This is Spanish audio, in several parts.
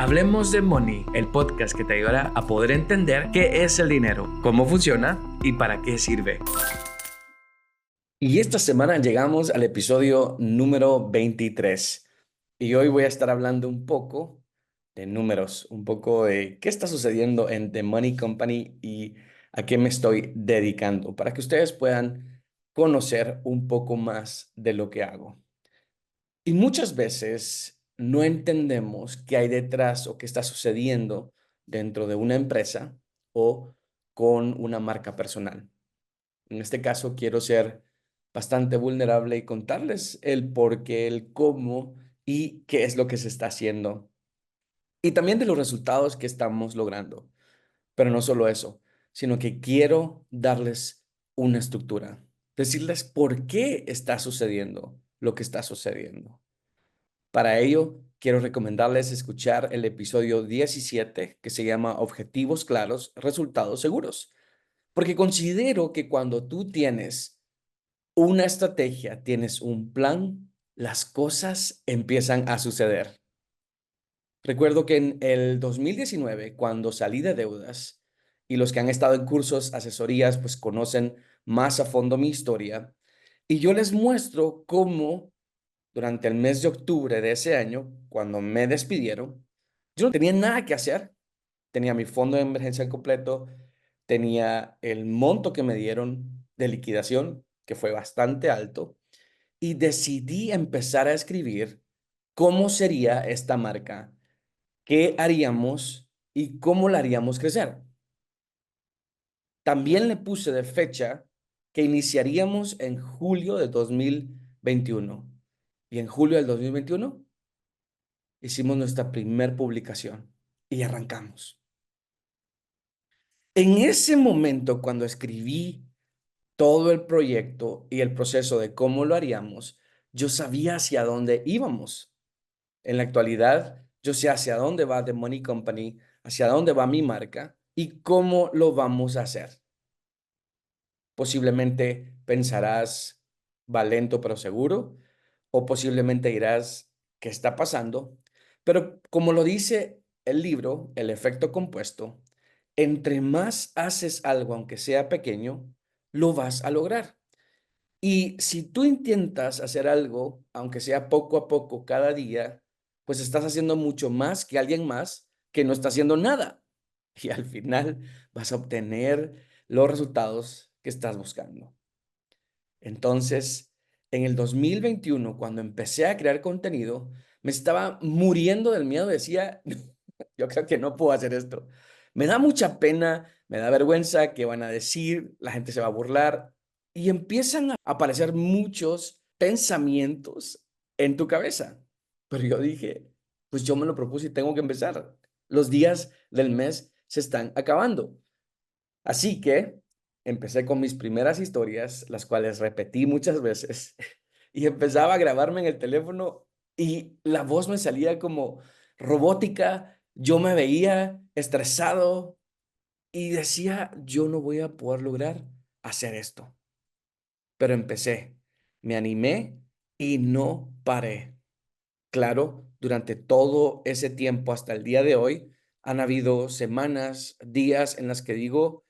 Hablemos de Money, el podcast que te ayudará a poder entender qué es el dinero, cómo funciona y para qué sirve. Y esta semana llegamos al episodio número 23. Y hoy voy a estar hablando un poco de números, un poco de qué está sucediendo en The Money Company y a qué me estoy dedicando, para que ustedes puedan conocer un poco más de lo que hago. Y muchas veces no entendemos qué hay detrás o qué está sucediendo dentro de una empresa o con una marca personal. En este caso, quiero ser bastante vulnerable y contarles el por qué, el cómo y qué es lo que se está haciendo. Y también de los resultados que estamos logrando. Pero no solo eso, sino que quiero darles una estructura. Decirles por qué está sucediendo lo que está sucediendo. Para ello, quiero recomendarles escuchar el episodio 17 que se llama Objetivos claros, resultados seguros. Porque considero que cuando tú tienes una estrategia, tienes un plan, las cosas empiezan a suceder. Recuerdo que en el 2019, cuando salí de deudas, y los que han estado en cursos, asesorías, pues conocen más a fondo mi historia, y yo les muestro cómo durante el mes de octubre de ese año, cuando me despidieron, yo no tenía nada que hacer. Tenía mi fondo de emergencia completo, tenía el monto que me dieron de liquidación, que fue bastante alto, y decidí empezar a escribir cómo sería esta marca, qué haríamos y cómo la haríamos crecer. También le puse de fecha que iniciaríamos en julio de 2021. Y en julio del 2021 hicimos nuestra primer publicación y arrancamos. En ese momento, cuando escribí todo el proyecto y el proceso de cómo lo haríamos, yo sabía hacia dónde íbamos. En la actualidad, yo sé hacia dónde va The Money Company, hacia dónde va mi marca y cómo lo vamos a hacer. Posiblemente pensarás, va lento pero seguro, o posiblemente dirás, ¿qué está pasando? Pero como lo dice el libro, El efecto compuesto, entre más haces algo, aunque sea pequeño, lo vas a lograr. Y si tú intentas hacer algo, aunque sea poco a poco, cada día, pues estás haciendo mucho más que alguien más que no está haciendo nada. Y al final vas a obtener los resultados que estás buscando. Entonces, en el 2021, cuando empecé a crear contenido, me estaba muriendo del miedo. Decía, yo creo que no puedo hacer esto. Me da mucha pena, me da vergüenza, ¿qué van a decir? La gente se va a burlar. Y empiezan a aparecer muchos pensamientos en tu cabeza. Pero yo dije, pues yo me lo propuse y tengo que empezar. Los días del mes se están acabando. Así que empecé con mis primeras historias, las cuales repetí muchas veces, y empezaba a grabarme en el teléfono y la voz me salía como robótica. Yo me veía estresado y decía, yo no voy a poder lograr hacer esto. Pero empecé, me animé y no paré. Claro, durante todo ese tiempo hasta el día de hoy, han habido semanas, días en las que digo,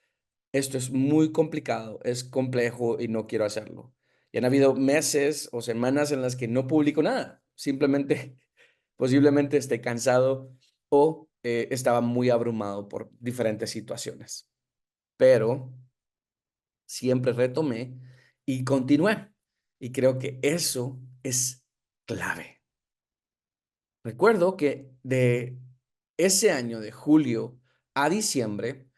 esto es muy complicado, es complejo y no quiero hacerlo. Y han habido meses o semanas en las que no publico nada. Simplemente, posiblemente esté cansado o estaba muy abrumado por diferentes situaciones. Pero siempre retomé y continué. Y creo que eso es clave. Recuerdo que de ese año, de julio a diciembre,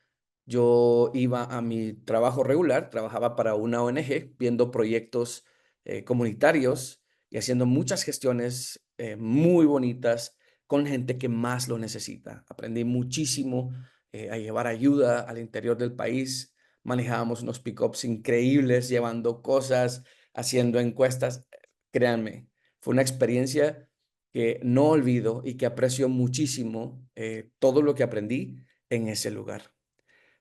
yo iba a mi trabajo regular, trabajaba para una ONG, viendo proyectos comunitarios y haciendo muchas gestiones muy bonitas con gente que más lo necesita. Aprendí muchísimo a llevar ayuda al interior del país. Manejábamos unos pickups increíbles, llevando cosas, haciendo encuestas. Créanme, fue una experiencia que no olvido y que aprecio muchísimo todo lo que aprendí en ese lugar.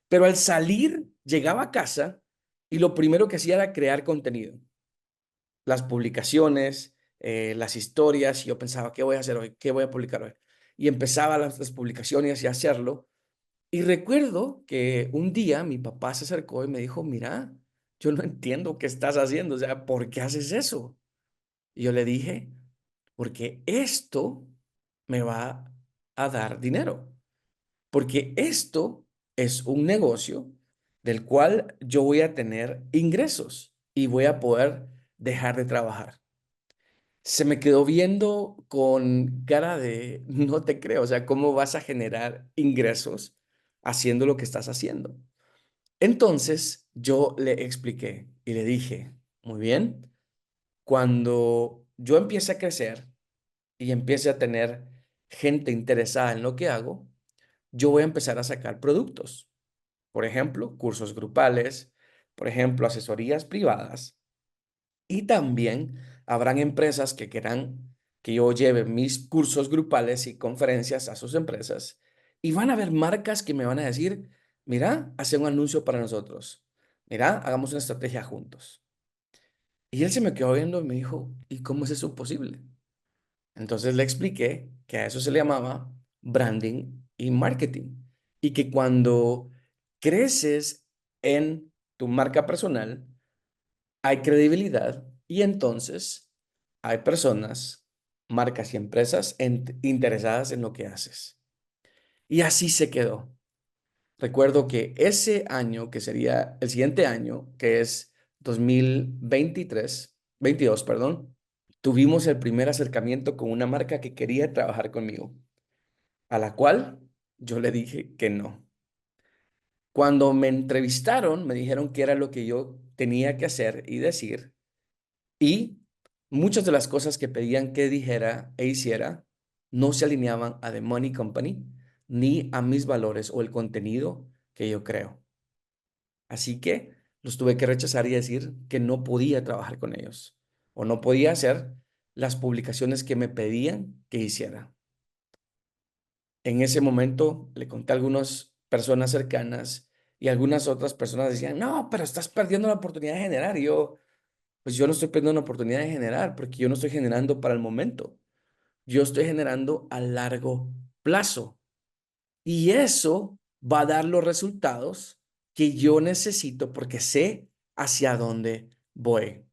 Pero al salir, llegaba a casa y lo primero que hacía era crear contenido. Las publicaciones, las historias, y yo pensaba, ¿qué voy a hacer hoy? ¿Qué voy a publicar hoy? y empezaba las publicaciones y a hacerlo. Y recuerdo que un día mi papá se acercó y me dijo, mira, yo no entiendo qué estás haciendo, o sea, ¿por qué haces eso? Y yo le dije, porque esto me va a dar dinero, porque esto es un negocio del cual yo voy a tener ingresos y voy a poder dejar de trabajar. Se me quedó viendo con cara de, no te creo, o sea, ¿cómo vas a generar ingresos haciendo lo que estás haciendo? Entonces yo le expliqué y le dije, muy bien, cuando yo empiece a crecer y empiece a tener gente interesada en lo que hago, yo voy a empezar a sacar productos. Por ejemplo, cursos grupales, por ejemplo, asesorías privadas. Y también habrán empresas que quieran que yo lleve mis cursos grupales y conferencias a sus empresas. Y van a haber marcas que me van a decir, mira, hace un anuncio para nosotros. Mira, hagamos una estrategia juntos. Y él se me quedó viendo y me dijo, ¿y cómo es eso posible? Entonces le expliqué que a eso se le llamaba branding y marketing. Y que cuando creces en tu marca personal, hay credibilidad y entonces hay personas, marcas y empresas interesadas en lo que haces. Y así se quedó. Recuerdo que ese año, que sería el siguiente año, que es 2023, 22, perdón, tuvimos el primer acercamiento con una marca que quería trabajar conmigo, a la cual yo le dije que no. Cuando me entrevistaron, me dijeron que era lo que yo tenía que hacer y decir, y muchas de las cosas que pedían que dijera e hiciera no se alineaban a The Money Company ni a mis valores o el contenido que yo creo. Así que los tuve que rechazar y decir que no podía trabajar con ellos o no podía hacer las publicaciones que me pedían que hiciera. En ese momento le conté a algunas personas cercanas y algunas otras personas decían, no, pero estás perdiendo la oportunidad de generar. Y yo, pues yo no estoy perdiendo la oportunidad de generar porque yo no estoy generando para el momento. Yo estoy generando a largo plazo. Y eso va a dar los resultados que yo necesito porque sé hacia dónde voy.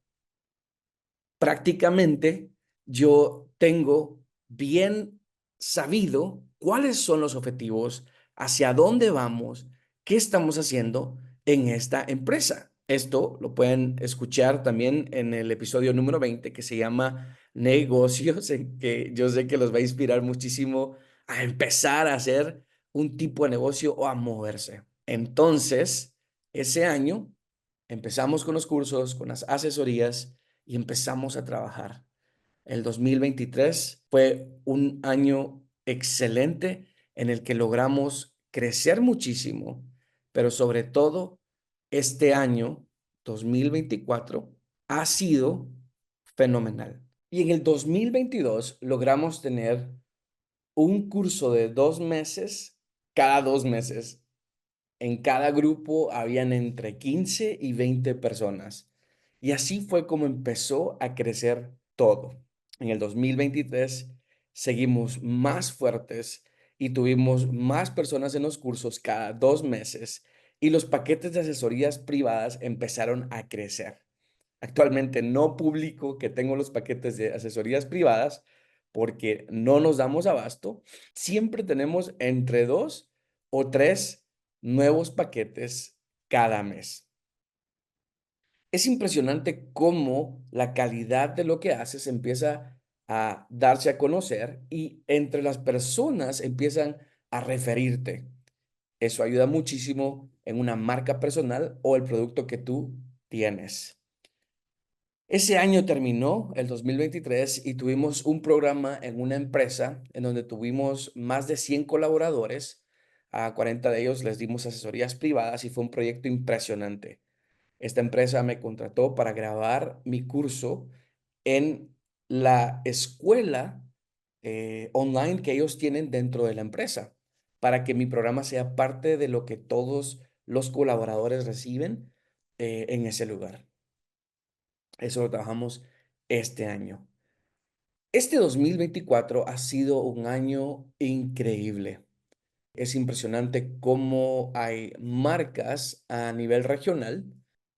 Prácticamente yo tengo bien sabido cuáles son los objetivos, hacia dónde vamos, qué estamos haciendo en esta empresa. Esto lo pueden escuchar también en el episodio número 20 que se llama Negocios, en que yo sé que los va a inspirar muchísimo a empezar a hacer un tipo de negocio o a moverse. Entonces, ese año empezamos con los cursos, con las asesorías y empezamos a trabajar. El 2023 fue un año excelente en el que logramos crecer muchísimo, pero sobre todo este año 2024 ha sido fenomenal. Y en el 2022 logramos tener un curso de 2 meses, cada 2 meses. En cada grupo habían entre 15 y 20 personas. Y así fue como empezó a crecer todo. En el 2023 seguimos más fuertes y tuvimos más personas en los cursos cada 2 meses y los paquetes de asesorías privadas empezaron a crecer. Actualmente no publico que tengo los paquetes de asesorías privadas porque no nos damos abasto. Siempre tenemos entre 2 o 3 nuevos paquetes cada mes. Es impresionante cómo la calidad de lo que haces empieza a darse a conocer y entre las personas empiezan a referirte. Eso ayuda muchísimo en una marca personal o el producto que tú tienes. Ese año terminó, el 2023, y tuvimos un programa en una empresa en donde tuvimos más de 100 colaboradores. A 40 de ellos les dimos asesorías privadas y fue un proyecto impresionante. Esta empresa me contrató para grabar mi curso en la escuela online que ellos tienen dentro de la empresa, para que mi programa sea parte de lo que todos los colaboradores reciben en ese lugar. Eso lo trabajamos este año. Este 2024 ha sido un año increíble. Es impresionante cómo hay marcas a nivel regional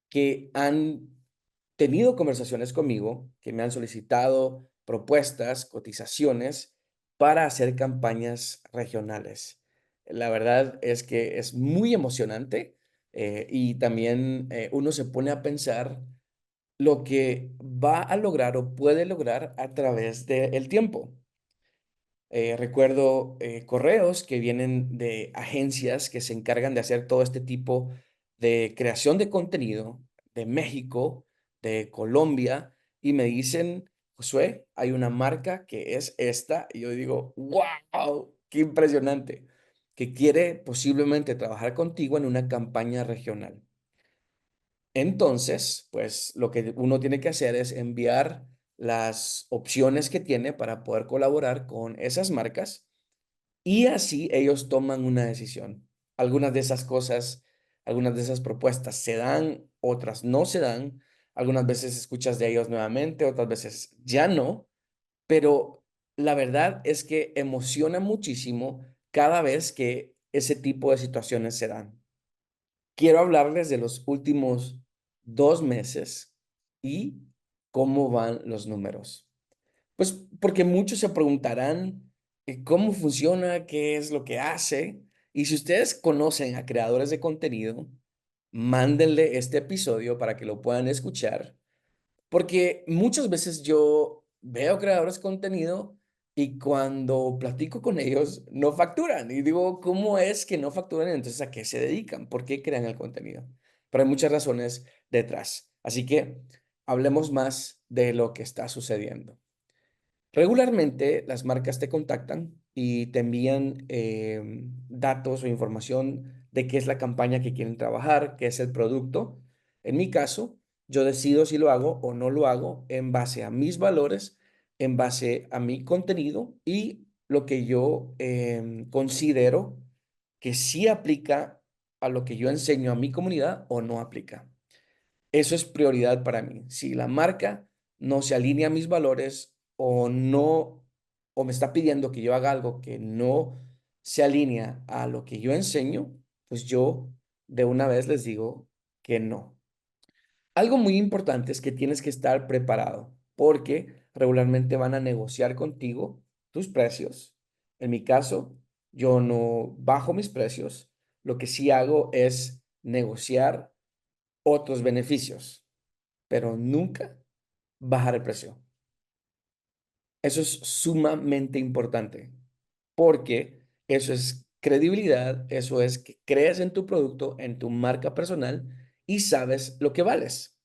que han tenido conversaciones conmigo, que me han solicitado propuestas, cotizaciones para hacer campañas regionales. La verdad es que es muy emocionante, y también uno se pone a pensar lo que va a lograr o puede lograr a través del tiempo. Recuerdo correos que vienen de agencias que se encargan de hacer todo este tipo de creación de contenido de México, de Colombia, y me dicen, Josué, hay una marca que es esta, y yo digo, wow, qué impresionante, que quiere posiblemente trabajar contigo en una campaña regional. Entonces, pues lo que uno tiene que hacer es enviar las opciones que tiene para poder colaborar con esas marcas y así ellos toman una decisión. Algunas de esas cosas, algunas de esas propuestas se dan, otras no se dan. Algunas veces escuchas de ellos nuevamente, otras veces ya no, pero la verdad es que emociona muchísimo cada vez que ese tipo de situaciones se dan. Quiero hablarles de los últimos 2 meses y cómo van los números. Pues porque muchos se preguntarán cómo funciona, qué es lo que hace. Y si ustedes conocen a creadores de contenido, mándenle este episodio para que lo puedan escuchar porque muchas veces yo veo creadores de contenido y cuando platico con ellos no facturan. Y digo, ¿cómo es que no facturan? Entonces, ¿a qué se dedican? ¿Por qué crean el contenido? Pero hay muchas razones detrás. Así que hablemos más de lo que está sucediendo. Regularmente las marcas te contactan y te envían datos o información de qué es la campaña que quieren trabajar, qué es el producto. En mi caso, yo decido si lo hago o no lo hago en base a mis valores, en base a mi contenido y lo que yo considero que sí aplica a lo que yo enseño a mi comunidad o no aplica. Eso es prioridad para mí. Si la marca no se alinea a mis valores o no, o me está pidiendo que yo haga algo que no se alinea a lo que yo enseño, pues yo de una vez les digo que no. Algo muy importante es que tienes que estar preparado porque regularmente van a negociar contigo tus precios. En mi caso, yo no bajo mis precios. Lo que sí hago es negociar otros beneficios, pero nunca bajar el precio. Eso es sumamente importante porque eso es credibilidad, eso es que crees en tu producto, en tu marca personal y sabes lo que vales.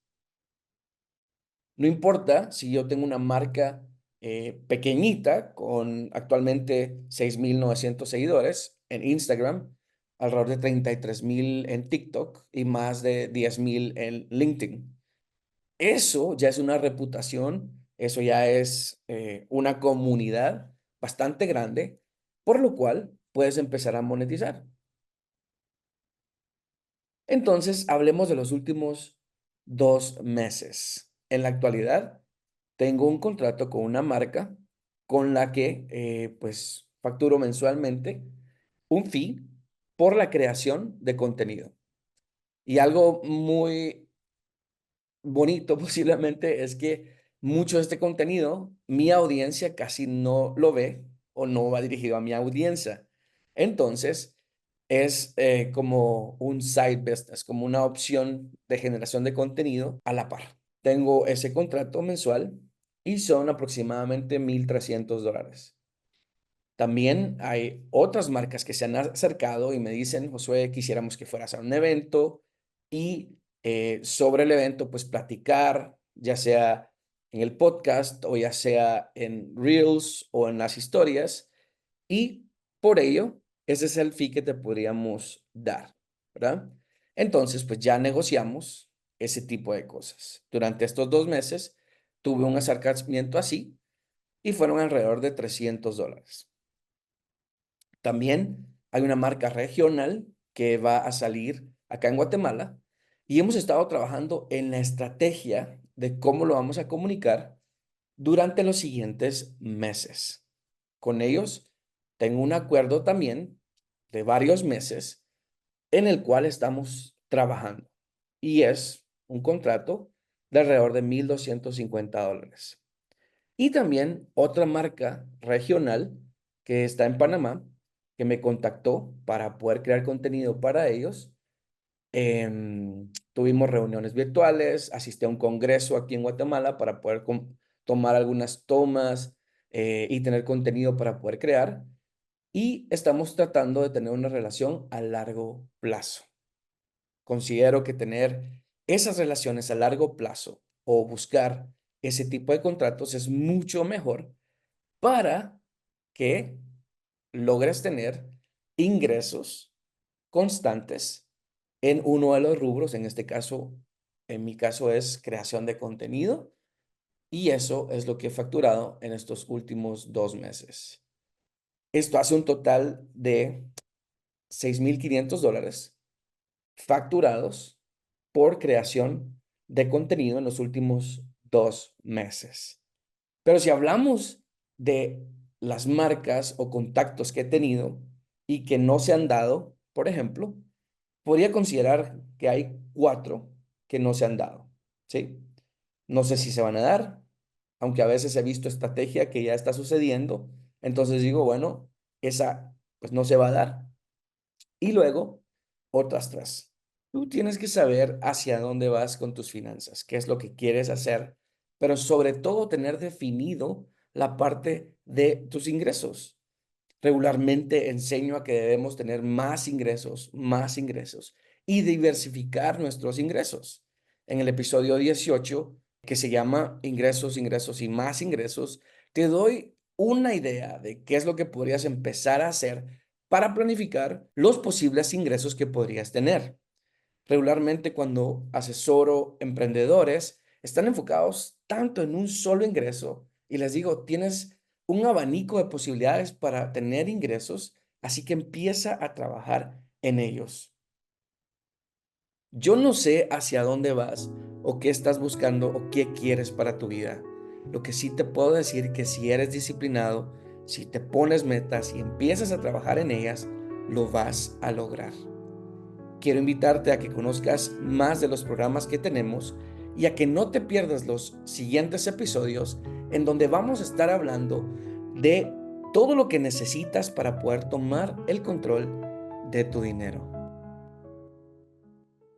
No importa si yo tengo una marca pequeñita con actualmente 6,900 seguidores en Instagram, alrededor de 33,000 en TikTok y más de 10,000 en LinkedIn. Eso ya es una reputación, eso ya es una comunidad bastante grande, por lo cual puedes empezar a monetizar. Entonces, hablemos de los últimos 2 meses. En la actualidad, tengo un contrato con una marca con la que pues facturo mensualmente un fee por la creación de contenido. Y algo muy bonito posiblemente es que mucho de este contenido, mi audiencia casi no lo ve o no va dirigido a mi audiencia. Entonces, es como un side business, como una opción de generación de contenido a la par. Tengo ese contrato mensual y son aproximadamente $1,300. También hay otras marcas que se han acercado y me dicen, Josué, quisiéramos que fueras a un evento y sobre el evento, pues platicar, ya sea en el podcast o ya sea en Reels o en las historias. Y por ello, ese es el fee que te podríamos dar, ¿verdad? Entonces, pues ya negociamos ese tipo de cosas. Durante estos 2 meses tuve un acercamiento así y fueron alrededor de $300. También hay una marca regional que va a salir acá en Guatemala y hemos estado trabajando en la estrategia de cómo lo vamos a comunicar durante los siguientes meses. Con ellos tengo un acuerdo también de varios meses en el cual estamos trabajando y es un contrato de alrededor de $1,250. Y también otra marca regional que está en Panamá, que me contactó para poder crear contenido para ellos. Tuvimos reuniones virtuales, asistí a un congreso aquí en Guatemala para poder tomar algunas tomas y tener contenido para poder crear. Y estamos tratando de tener una relación a largo plazo. Considero que tener esas relaciones a largo plazo o buscar ese tipo de contratos es mucho mejor para que logres tener ingresos constantes en uno de los rubros. En este caso, en mi caso es creación de contenido y eso es lo que he facturado en estos últimos 2 meses. Esto hace un total de $6,500 facturados por creación de contenido en los últimos 2 meses. Pero si hablamos de las marcas o contactos que he tenido y que no se han dado, por ejemplo, podría considerar que hay 4 que no se han dado, ¿sí? No sé si se van a dar, aunque a veces he visto estrategia que ya está sucediendo, entonces digo, bueno, esa pues no se va a dar. Y luego, otras 3. Tú tienes que saber hacia dónde vas con tus finanzas, qué es lo que quieres hacer, pero sobre todo tener definido la parte de tus ingresos. Regularmente enseño a que debemos tener más ingresos y diversificar nuestros ingresos. En el episodio 18, que se llama Ingresos, ingresos y más ingresos, te doy una idea de qué es lo que podrías empezar a hacer para planificar los posibles ingresos que podrías tener. Regularmente cuando asesoro emprendedores, están enfocados tanto en un solo ingreso y les digo, tienes un abanico de posibilidades para tener ingresos, así que empieza a trabajar en ellos. Yo no sé hacia dónde vas o qué estás buscando o qué quieres para tu vida. Lo que sí te puedo decir que si eres disciplinado, si te pones metas y empiezas a trabajar en ellas, lo vas a lograr. Quiero invitarte a que conozcas más de los programas que tenemos y a que no te pierdas los siguientes episodios en donde vamos a estar hablando de todo lo que necesitas para poder tomar el control de tu dinero.